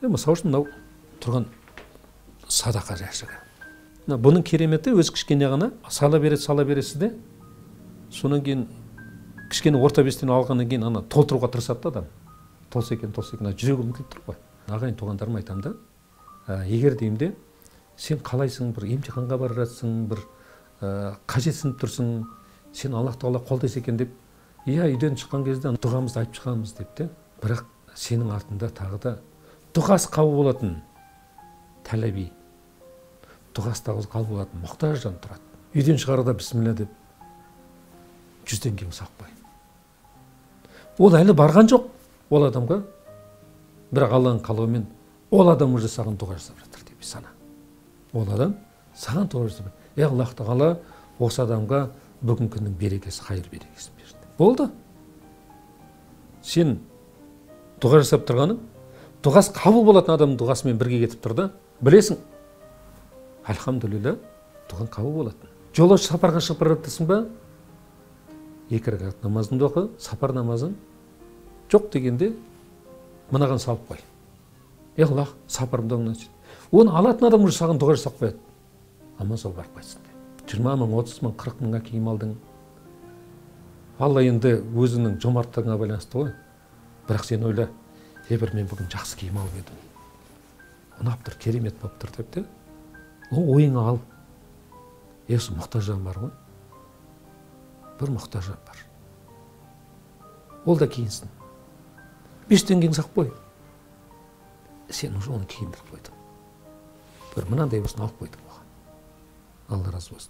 Мысалы үшін мынау тұрған садақа жәшігі. Бұның кереметі өз кішкене ғана сала бересіз де, сонан кейін кішкене орта бестен алғаннан кейін ана толтыруға тырысады да адам. Толса екен, жүрегі ұмтылып тұр ғой. Ағайын туғандарыма айтамын да, егер деймде, сен қалайсың, бір емтиханға бара жатсың, бір қажетсініп тұрсың, сен Аллах Тағала қолдайса екен деп, үйден шыққан кезде дұғамызды айтып шығамыз деп те, бірақ сенің артында тағы да дұғасы қабыл болатын тәләби, дұғасы қабыл болатын мұқтаж жан тұрады. Үйден шығарда бісміллә деп 100 теңгені сақпай. Ол әлі барған жоқ ол адамға, бірақ Алланың қалауымен ол адам уже саған дұға жасап жатыр деп сана. Ол адам саған дұға жасап жатыр. Аллах Тағала осы адамға бүгінгі күннің берекесі, қайыр берекесін берді. Болды. Сен дұға жасап тұрғаның, дұғасы қабыл болатын адамның дұғасымен бірге кетіп тұр да, білесің, альхамдулилля, дұғаң қабыл болатын. Жолаушы сапарға шығып бара жатырсың ба? 2 рәкат намазыңды оқы, сапар намазың жоқ дегенде мынаған салып қой. Аллах, сапарымда оны алатын адам уже саған дұға жасап қояды. Аман сау барып қайтсын деп. 20 мың, 30 мың, 40 мыңға киім алдың. Алла енді өзінің жомарттығына байланысты ғой. Бірақ сен ойла, бір мен бүгін жақсы киім алып едім. Ұнап тұр, керемет болып тұр деп те. Ол ойыңа ал. Осы мұқтаж жан бар ғой. Бір мұқтаж жан бар. Ол да киінсін. 5 теңгені сақ қой. Сен уже оны киіндіріп қойдың. Бір мынандай болсын алып қойдың оған. Алла разы болсын.